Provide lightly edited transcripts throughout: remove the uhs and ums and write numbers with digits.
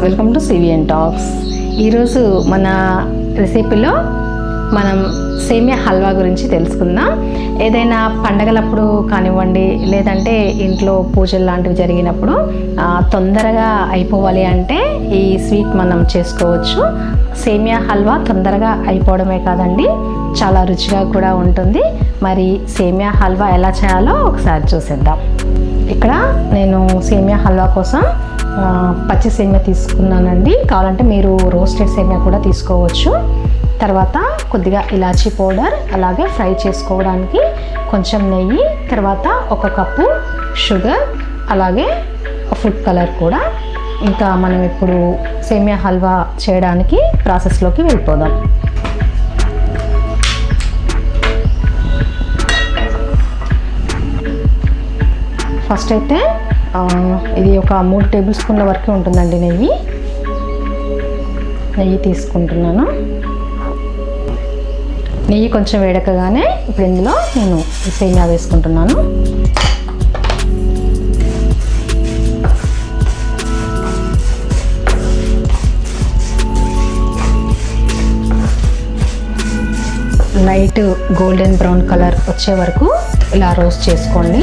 Welcome to Cvn Talks. ఈరోజు మన రెసిపీలో మనం సేమియా హల్వా గురించి తెలుసుకుందాం. ఏదైనా పండగలప్పుడు కానివ్వండి, లేదంటే ఇంట్లో పూజలు లాంటివి జరిగినప్పుడు తొందరగా అయిపోవాలి అంటే ఈ స్వీట్ మనం చేసుకోవచ్చు. సేమియా హల్వా తొందరగా అయిపోవడమే కాదండి, చాలా రుచిగా కూడా ఉంటుంది. మరి సేమియా హల్వా ఎలా చేయాలో ఒకసారి చూసేద్దాం. ఇక్కడ నేను సేమియా హల్వా కోసం పచ్చి సేమియా తీసుకున్నానండి. కావాలంటే మీరు రోస్టెడ్ సేమియా కూడా తీసుకోవచ్చు. తర్వాత కొద్దిగా ఇలాచీ పౌడర్, అలాగే ఫ్రై చేసుకోవడానికి కొంచెం నెయ్యి, తర్వాత 1 కప్పు షుగర్, అలాగే ఫుడ్ కలర్ కూడా. ఇంకా మనం ఇప్పుడు సేమియా హల్వా చేయడానికి ప్రాసెస్లోకి వెళ్ళిపోదాం. ఫస్ట్ అయితే ఇది ఒక 3 టేబుల్ స్పూన్ల వరకు ఉంటుందండి నెయ్యి తీసుకుంటున్నాను. నెయ్యి కొంచెం వేడకగానే ఇప్పుడు ఇందులో నేను సేమియా వేసుకుంటున్నాను. లైట్ గోల్డెన్ బ్రౌన్ కలర్ వచ్చే వరకు ఇలా రోస్ట్ చేసుకోండి.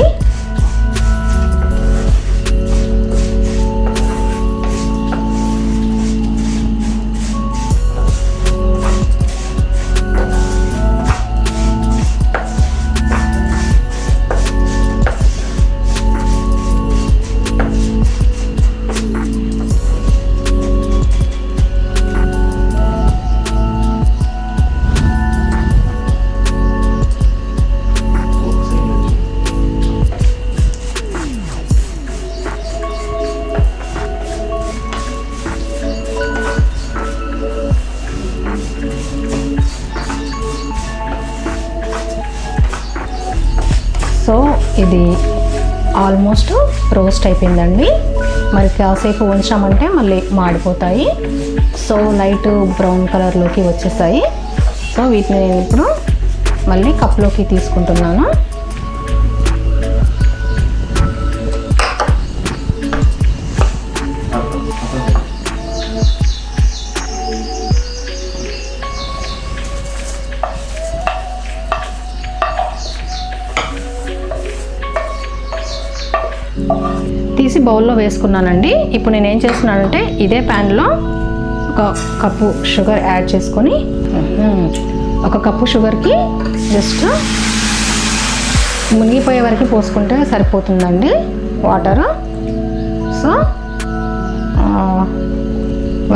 సో ఇది ఆల్మోస్ట్ రోస్ట్ అయిపోయిందండి. మరి కాసేపు ఉంచామంటే మళ్ళీ మాడిపోతాయి. సో లైట్ బ్రౌన్ కలర్లోకి వచ్చేసాయి. సో వీటిని నేను ఇప్పుడు మళ్ళీ కప్లోకి తీసుకుంటున్నాను. తీసి బౌల్లో వేసుకున్నానండి. ఇప్పుడు నేను ఏం చేస్తున్నానంటే ఇదే ప్యాన్లో 1 కప్పు షుగర్ యాడ్ చేసుకొని 1 కప్పు షుగర్కి జస్ట్ మునిగిపోయే వరకు పోసుకుంటే సరిపోతుందండి వాటర్. సో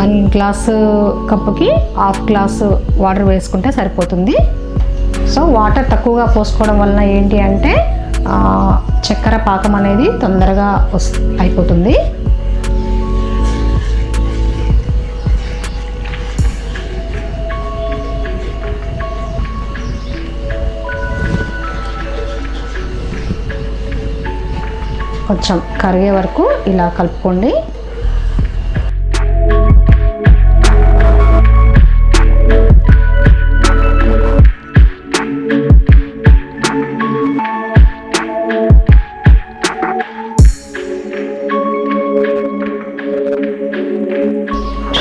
1 గ్లాసు కప్పుకి 1/2 గ్లాసు వాటర్ వేసుకుంటే సరిపోతుంది. సో వాటర్ తక్కువగా పోసుకోవడం వలన ఏంటి అంటే చక్కెర పాకం అనేది తొందరగా అయిపోతుంది. కొంచెం కరిగే వరకు ఇలా కలుపుకోండి.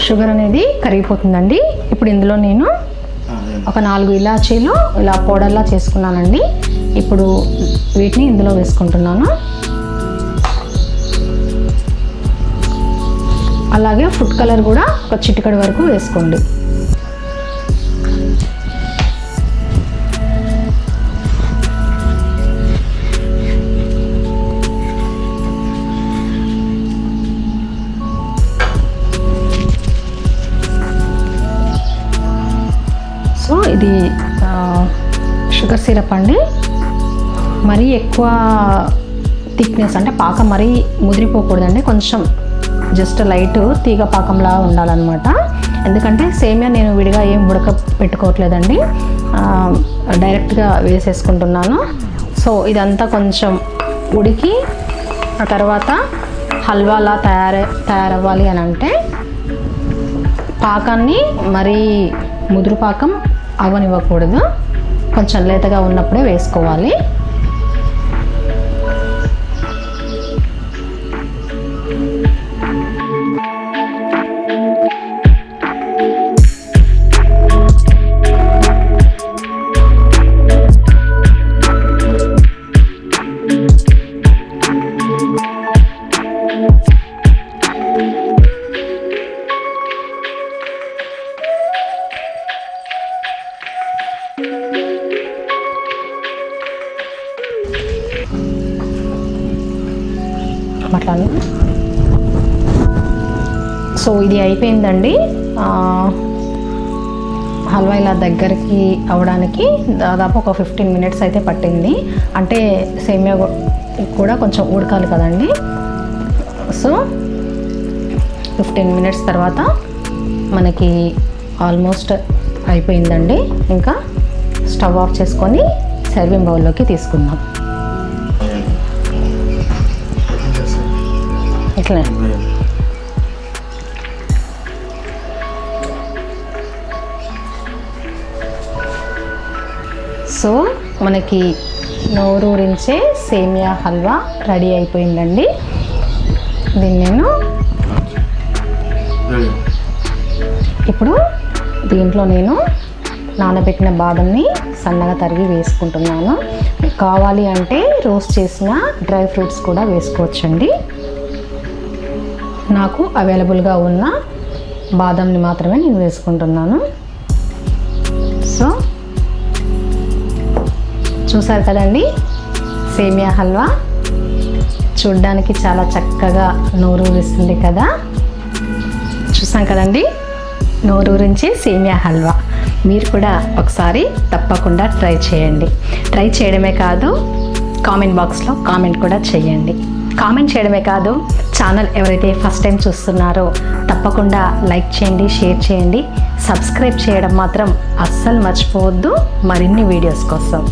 షుగర్ అనేది కరిగిపోతుందండి. ఇప్పుడు ఇందులో నేను ఒక 4 ఇలాచీలు ఇలా పౌడర్లా చేసుకున్నానండి. ఇప్పుడు వీటిని ఇందులో వేసుకుంటున్నాను. అలాగే ఫుడ్ కలర్ కూడా ఒక చిటికెడు వరకు వేసుకోండి. సో ఇది షుగర్ సిరప్ అండి. మరీ ఎక్కువ థిక్నెస్ అంటే పాకం మరీ ముదిరిపోకూడదండి, కొంచెం జస్ట్ లైట్ తీగ పాకంలా ఉండాలన్నమాట. ఎందుకంటే సేమియా నేను విడిగా ఏం పెట్టుకోవట్లేదండి, డైరెక్ట్గా వేసేసుకుంటున్నాను. సో ఇదంతా కొంచెం ఉడికి ఆ తర్వాత హల్వాలా తయారవ్వాలి అని అంటే పాకాన్ని మరీ ముదురు పాకం అవ్వనివ్వకూడదు, కొంచెం లేతగా ఉన్నప్పుడే వేసుకోవాలి. అట్లానే సో ఇది అయిపోయిందండి. హల్వా ఇలా దగ్గరికి అవ్వడానికి దాదాపు ఒక 15 మినిట్స్ అయితే పట్టింది. అంటే సేమియా కూడా కొంచెం ఉడకాలి కదండి. సో 15 మినిట్స్ తర్వాత మనకి ఆల్మోస్ట్ అయిపోయిందండి. ఇంకా స్టవ్ ఆఫ్ చేసుకొని సర్వింగ్ బౌల్లోకి తీసుకుందాం. ఇట్లా సో మనకి నోరూరించే సేమియా హల్వా రెడీ అయిపోయిందండి. దీన్ని నేను ఇప్పుడు దీంట్లో నేను నానబెట్టిన బాదంని సన్నగా తరిగి వేసుకుంటున్నాను. కావాలి అంటే రోస్ట్ చేసిన డ్రై ఫ్రూట్స్ కూడా వేసుకోవచ్చండి. నాకు అవైలబుల్గా ఉన్న బాదంని మాత్రమే నేను వేసుకుంటున్నాను. సో చూసారు కదండి, సేమియా హల్వా చూడ్డానికి చాలా చక్కగా నోరూరిస్తుంది కదా. చూసాం కదండి, నోరూరించి సేమియా హల్వా. మీరు కూడా ఒకసారి తప్పకుండా ట్రై చేయండి. ట్రై చేయడమే కాదు, కామెంట్ బాక్స్లో కామెంట్ కూడా చేయండి. కామెంట్ చేయడమే కాదు, ఛానల్ ఎవరైతే ఫస్ట్ టైం చూస్తున్నారో తప్పకుండా లైక్ చేయండి, షేర్ చేయండి, సబ్స్క్రైబ్ చేయడం మాత్రం అస్సలు మర్చిపోవద్దు మరిన్ని వీడియోస్ కోసం.